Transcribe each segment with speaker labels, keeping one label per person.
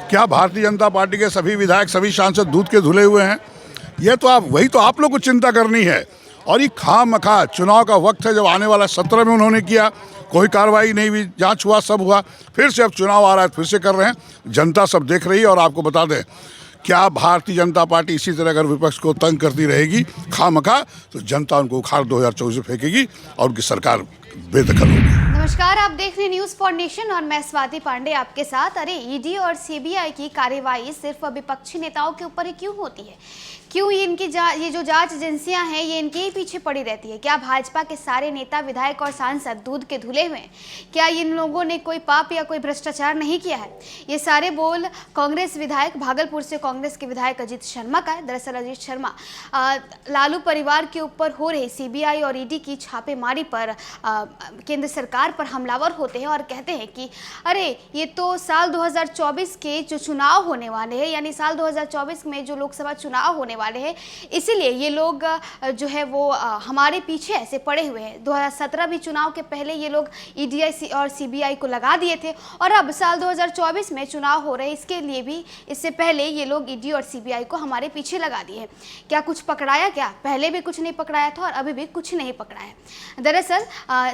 Speaker 1: क्या भारतीय जनता पार्टी के सभी विधायक, सभी सांसद दूध के धुले हुए हैं? ये तो आप लोग को चिंता करनी है। और ये खामखा चुनाव का वक्त है, जब आने वाला 17 में उन्होंने किया, कोई कार्रवाई नहीं हुई, जांच हुआ, सब हुआ, फिर से अब चुनाव आ रहा है, फिर से कर रहे हैं। जनता सब देख रही है। और आपको बता दें, क्या भारतीय जनता पार्टी इसी तरह अगर विपक्ष को तंग करती रहेगी खामखा, तो जनता उनको उखाड़ 2024 में फेंकेगी और उनकी सरकार बेदखल होगी।
Speaker 2: नमस्कार, आप देख रहे हैं न्यूज़ फॉर नेशन और मैं स्वाति पांडे आपके साथ। अरे ईडी और सीबीआई की कार्यवाही सिर्फ विपक्षी नेताओं के ऊपर ही क्यों होती है? क्यों ये जो जांच एजेंसियां हैं ये इनके ही पीछे पड़ी रहती है? क्या भाजपा के सारे नेता, विधायक और सांसद दूध के धुले हुए हैं? क्या इन लोगों ने कोई पाप या कोई भ्रष्टाचार नहीं किया है? ये सारे बोल कांग्रेस विधायक, भागलपुर से कांग्रेस के विधायक अजीत शर्मा का है। दरअसल अजीत शर्मा लालू परिवार के ऊपर हो रही सीबीआई और ईडी की छापेमारी पर केंद्र सरकार पर हमलावर होते हैं और कहते हैं कि अरे ये तो साल 2024 के जो चुनाव होने वाले हैं, यानी साल 2024 में जो लोकसभा चुनाव होने वाले हैं, इसीलिए ये लोग जो है वो हमारे पीछे ऐसे पड़े हुए हैं। 2017 भी चुनाव के पहले ये लोग ईडी और सीबीआई को लगा दिए थे और अब साल 2024 में चुनाव हो रहे, इसके लिए भी इससे पहले ये लोग ईडी और सीबीआई को हमारे पीछे लगा दिए हैं। क्या कुछ पकड़ाया? क्या पहले भी कुछ नहीं पकड़ाया था और अभी भी कुछ नहीं पकड़ा है। दरअसल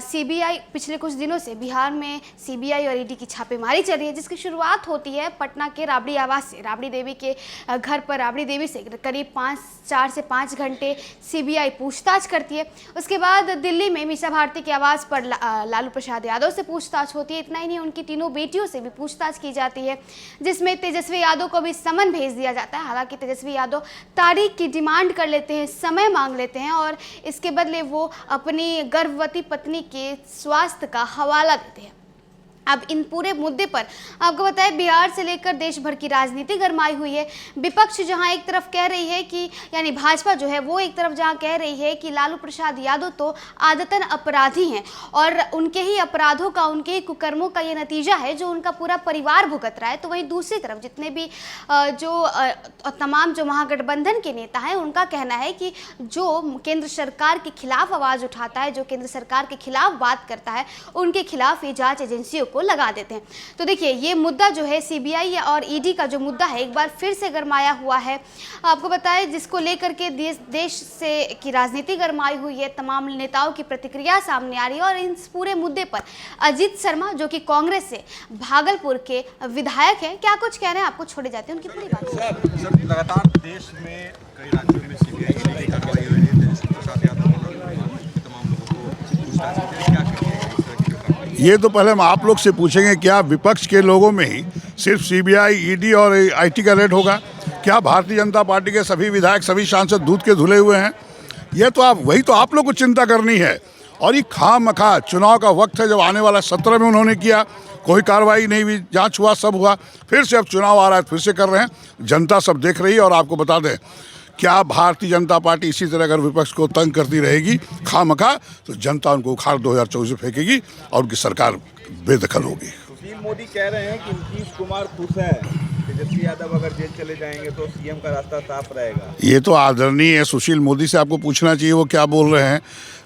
Speaker 2: सीबीआई पिछले कुछ दिनों से बिहार में सीबीआई और ईडी की छापेमारी चल रही है, जिसकी शुरुआत होती है पटना के राबड़ी आवास से। राबड़ी देवी के घर पर राबड़ी देवी से करीब 4 से 5 घंटे सीबीआई पूछताछ करती है। उसके बाद दिल्ली में मीसा भारती के आवास पर लालू प्रसाद यादव से पूछताछ होती है। इतना ही नहीं, उनकी तीनों बेटियों से भी पूछताछ की जाती है, जिसमें तेजस्वी यादव को भी समन भेज दिया जाता है। हालांकि तेजस्वी यादव तारीख की डिमांड कर लेते हैं, समय मांग लेते हैं और इसके बदले वो अपनी गर्भवती पत्नी के स्वास्थ्य का हवाला देते हैं। अब इन पूरे मुद्दे पर आपको बताएं, बिहार से लेकर देश भर की राजनीति गरमाई हुई है। विपक्ष जहां एक तरफ कह रही है कि, यानी भाजपा जो है वो एक तरफ जहां कह रही है कि लालू प्रसाद यादव तो आदतन अपराधी हैं और उनके ही अपराधों का, उनके ही कुकर्मों का ये नतीजा है जो उनका पूरा परिवार भुगत रहा है, तो वहीं दूसरी तरफ जितने भी तमाम जो महागठबंधन के नेता हैं, उनका कहना है कि जो केंद्र सरकार के खिलाफ आवाज़ उठाता है, जो केंद्र सरकार के खिलाफ बात करता है, उनके खिलाफ ये जाँच एजेंसियों को लगा देते हैं। तो देखिए, ये मुद्दा जो है सीबीआई और ईडी का जो मुद्दा है, एक बार फिर से गरमाया हुआ है। आपको बताएं, जिसको लेकर के देश से की राजनीति गरमाई हुई है, तमाम नेताओं की प्रतिक्रिया सामने आ रही है। और इस पूरे मुद्दे पर अजीत शर्मा, जो कि कांग्रेस से भागलपुर के विधायक हैं, क्या कुछ कह रहे हैं, आपको छोड़े जाते हैं उनकी पूरी बात।
Speaker 3: सर, लगातार देश में कई राज्यों में सीबीआई की कार्रवाई हो रही है, तेजस्वी प्रसाद यादव तमाम लोगों को पूछताछ की जा रही है।
Speaker 1: ये तो पहले हम आप लोग से पूछेंगे, क्या विपक्ष के लोगों में ही सिर्फ सीबीआई, ईडी और आईटी का रेड होगा? क्या भारतीय जनता पार्टी के सभी विधायक, सभी सांसद दूध के धुले हुए हैं? ये तो आप लोग को चिंता करनी है। और ये खामखा चुनाव का वक्त है, जब आने वाला 17 में उन्होंने किया, कोई कार्रवाई नहीं हुई, जांच हुआ, सब हुआ, फिर से अब चुनाव आ रहा है, फिर से कर रहे हैं। जनता सब देख रही है। और आपको बता दें, क्या भारतीय जनता पार्टी इसी तरह अगर विपक्ष को तंग करती रहेगी खामखा, तो जनता उनको उखाड़ 2024 में फेंकेगी और उनकी सरकार बेदखल होगी।
Speaker 3: सुशील मोदी कह रहे हैं कि नीतीश कुमार खुश है, तेजस्वी यादव अगर जेल चले जाएंगे तो सीएम का रास्ता साफ रहेगा।
Speaker 1: ये तो आदरणीय है, सुशील मोदी से आपको पूछना चाहिए वो क्या बोल रहे हैं।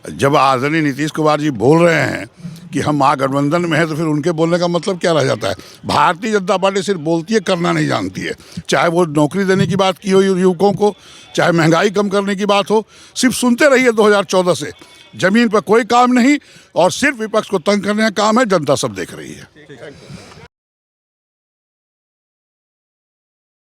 Speaker 1: जब आदरणीय नीतीश कुमार जी बोल रहे हैं कि हम महागठबंधन में हैं, तो फिर उनके बोलने का मतलब क्या रह जाता है? भारतीय जनता पार्टी सिर्फ बोलती है, करना नहीं जानती है। चाहे वो नौकरी देने की बात की हो युवकों को, चाहे महंगाई कम करने की बात हो, सिर्फ सुनते रहिए 2014 से। जमीन पर कोई काम नहीं और सिर्फ विपक्ष को तंग करने का काम है। जनता सब देख रही है।